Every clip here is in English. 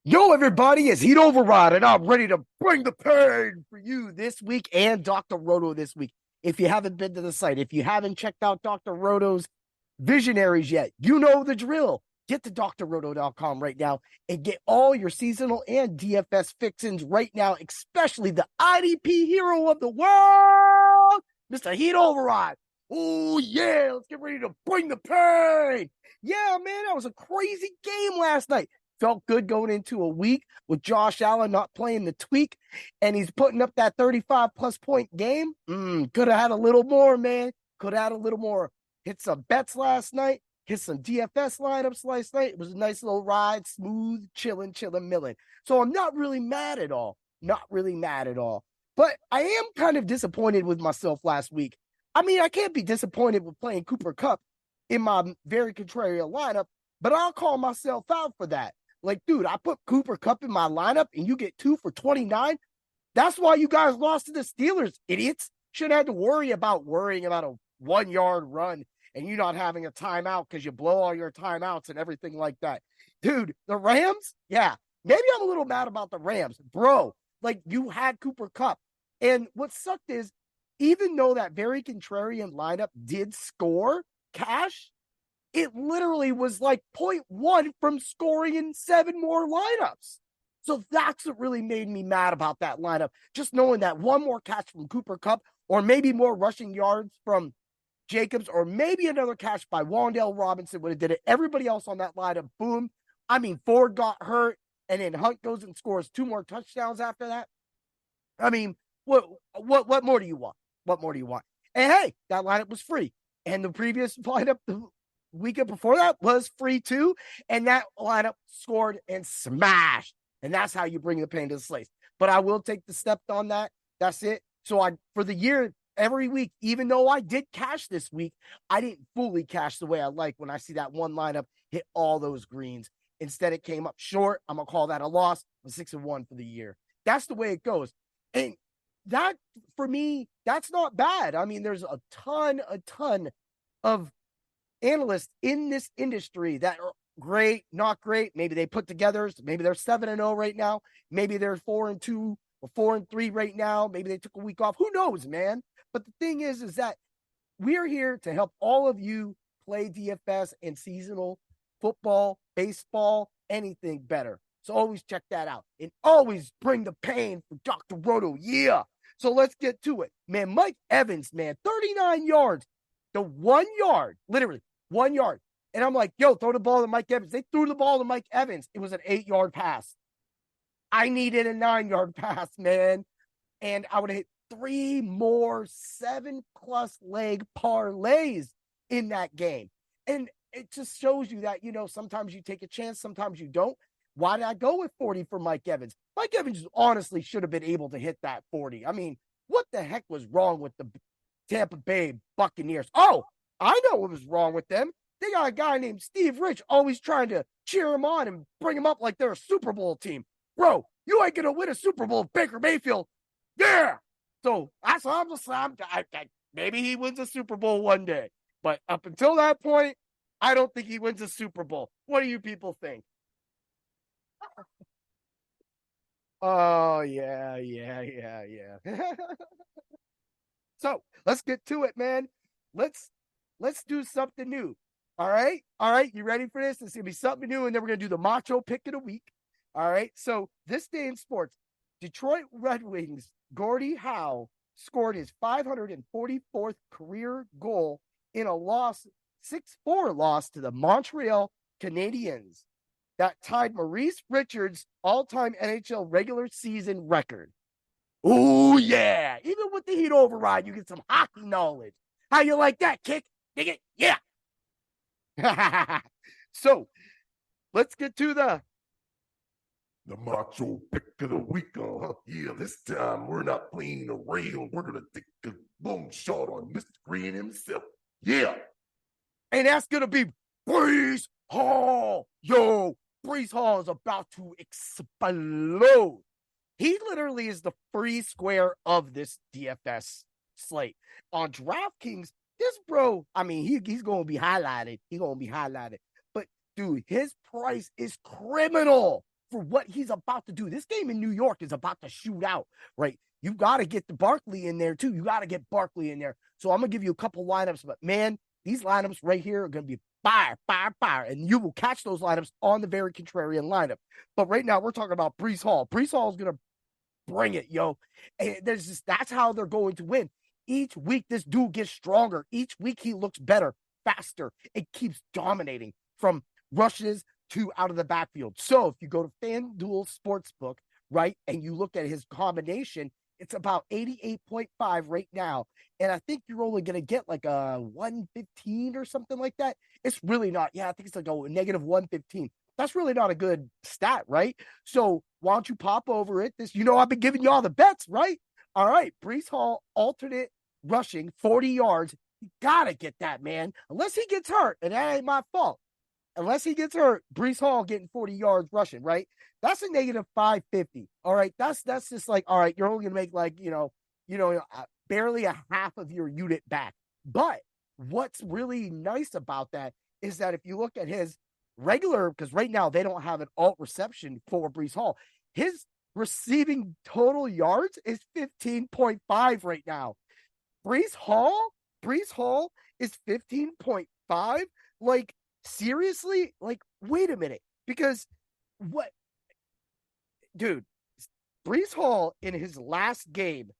Yo, everybody, it's Heat Override, and I'm ready to bring the pain for you this week and Dr. Roto this week. If you haven't been to the site, if you haven't checked out Dr. Roto's Visionaries yet, you know the drill. Get to drroto.com right now and get all your seasonal and DFS fixings right now, especially the IDP hero of the world, Mr. Heat Override. Oh, yeah, let's get ready to bring the pain. Yeah, man, that was a crazy game last night. Felt good going into a week with Josh Allen not playing the tweak, and he's putting up that 35 plus point game. Could have had a little more, man. Could have had a little more. Hit some bets last night, hit some DFS lineups last night. It was a nice little ride, smooth, chilling, milling. So I'm not really mad at all. Not really mad at all. But I am kind of disappointed with myself last week. I mean, I can't be disappointed with playing Cooper Kupp in my very contrarian lineup, but I'll call myself out for that. Like, dude, I put Cooper Kupp in my lineup and you get 2 for 29. That's why you guys lost to the Steelers, idiots. Shouldn't have to worrying about a 1 yard run and you not having a timeout because you blow all your timeouts and everything like that. Dude, the Rams, yeah, maybe I'm a little mad about the Rams. Bro, like you had Cooper Kupp. And what sucked is, even though that very contrarian lineup did score cash, it literally was like 0.1 from scoring in 7 more lineups. So that's what really made me mad about that lineup. Just knowing that one more catch from Cooper Kupp, or maybe more rushing yards from Jacobs, or maybe another catch by Wan'Dale Robinson would have did it. Everybody else on that lineup, boom. I mean, Ford got hurt, and then Hunt goes and scores 2 more touchdowns after that. I mean, what more do you want? What more do you want? And hey, that lineup was free. And the previous lineup, the weekend before that, was free too. And that lineup scored and smashed. And that's how you bring the pain to the slates. But I will take the step on that. That's it. So for the year, every week, even though I did cash this week, I didn't fully cash the way I like when I see that one lineup hit all those greens. Instead, it came up short. I'm going to call that a loss. I'm 6-1 for the year. That's the way it goes. And that, for me, that's not bad. I mean, there's a ton of analysts in this industry that are great, not great. Maybe they put together, maybe they're 7-0 right now. Maybe they're 4-2 or 4-3 right now. Maybe they took a week off. Who knows, man? But the thing is that we're here to help all of you play DFS and seasonal football, baseball, anything better. So always check that out. And always bring the pain for Dr. Roto. Yeah. So let's get to it. Man, Mike Evans, man, 39 yards. The 1 yard, literally 1 yard. And I'm like, yo, throw the ball to Mike Evans. They threw the ball to Mike Evans. It was an 8-yard pass. I needed a 9-yard pass, man. And I would have hit 3 more 7+ leg parlays in that game. And it just shows you that, sometimes you take a chance, sometimes you don't. Why did I go with 40 for Mike Evans? Mike Evans honestly should have been able to hit that 40. I mean, what the heck was wrong with the Tampa Bay Buccaneers? Oh, I know what was wrong with them. They got a guy named Steve Rich always trying to cheer him on and bring him up like they're a Super Bowl team. Bro, you ain't going to win a Super Bowl with Baker Mayfield. Yeah. So that's what maybe he wins a Super Bowl one day. But up until that point, I don't think he wins a Super Bowl. What do you people think? Oh, yeah. So let's get to it, man. Let's do something new. All right. You ready for this? It's gonna be something new, and then we're gonna do the Macho pick of the week. All right. So this day in sports, Detroit Red Wings Gordie Howe scored his 544th career goal in a 6-4 loss to the Montreal Canadiens that tied Maurice Richards' all-time NHL regular season record. Oh, yeah. Even with the Heat override, you get some hockey knowledge. How you like that, Kick? Dig it? Yeah. So, let's get to the Macho pick of the week. Yeah, this time we're not playing the rail. We're going to take the long shot on Mr. Green himself. Yeah. And that's going to be Breece Hall. Yo, Breece Hall is about to explode. He literally is the free square of this DFS slate. On DraftKings, this bro, I mean, he's going to be highlighted. He's going to be highlighted. But, dude, his price is criminal. for what he's about to do. This game in New York is about to shoot out, right? You got to get the Barkley in there too. You got to get Barkley in there. So I'm going to give you a couple lineups, but man, these lineups right here are going to be fire, fire, fire. And you will catch those lineups on the very contrarian lineup. But right now we're talking about Breece Hall. Breece Hall is going to bring it, yo. And that's how they're going to win. Each week, this dude gets stronger. Each week, he looks better, faster. It keeps dominating from rushes to out of the backfield. So if you go to FanDuel Sportsbook, right, and you look at his combination, it's about 88.5 right now. And I think you're only going to get like a 115 or something like that. It's really not. Yeah, I think it's like a negative 115. That's really not a good stat, right? So why don't you pop over it? I've been giving you all the bets, right? All right, Breece Hall, alternate rushing, 40 yards. You got to get that, man. Unless he gets hurt, and that ain't my fault. Unless he gets hurt, Breece Hall getting 40 yards rushing, right? That's a negative 550. All right, that's just like, all right, you're only going to make like, barely a half of your unit back. But what's really nice about that is that if you look at his regular, because right now they don't have an alt reception for Breece Hall, his receiving total yards is 15.5 right now. Breece Hall is 15.5. Like, seriously? Like, wait a minute. Because what, dude, Breece Hall in his last game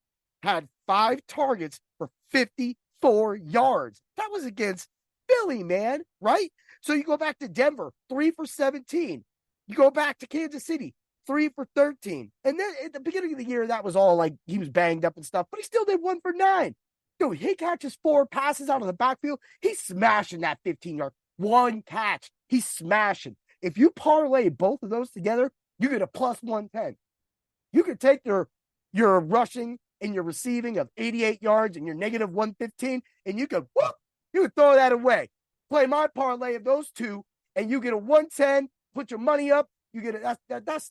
had 5 targets for 54 yards. That was against Philly, man, right? So you go back to Denver, 3 for 17. You go back to Kansas City, 3 for 13. And then at the beginning of the year, that was all like he was banged up and stuff, but he still did 1 for 9. Dude, he catches 4 passes out of the backfield. He's smashing that 15-yard. 1 catch. He's smashing. If you parlay both of those together, you get a plus 110. You could take your rushing and your receiving of 88 yards and your negative 115, and you could throw that away. Play my parlay of those two, and you get a 110. Put your money up. You get that's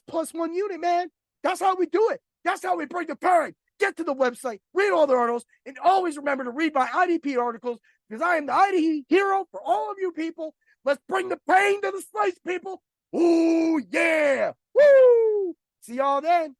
plus 1 unit, man. That's how we do it. That's how we bring the parent. Get to the website, read all the articles, and always remember to read my IDP articles because I am the IDP hero for all of you people. Let's bring the pain to the slates, people. Ooh, yeah. Woo! See y'all then.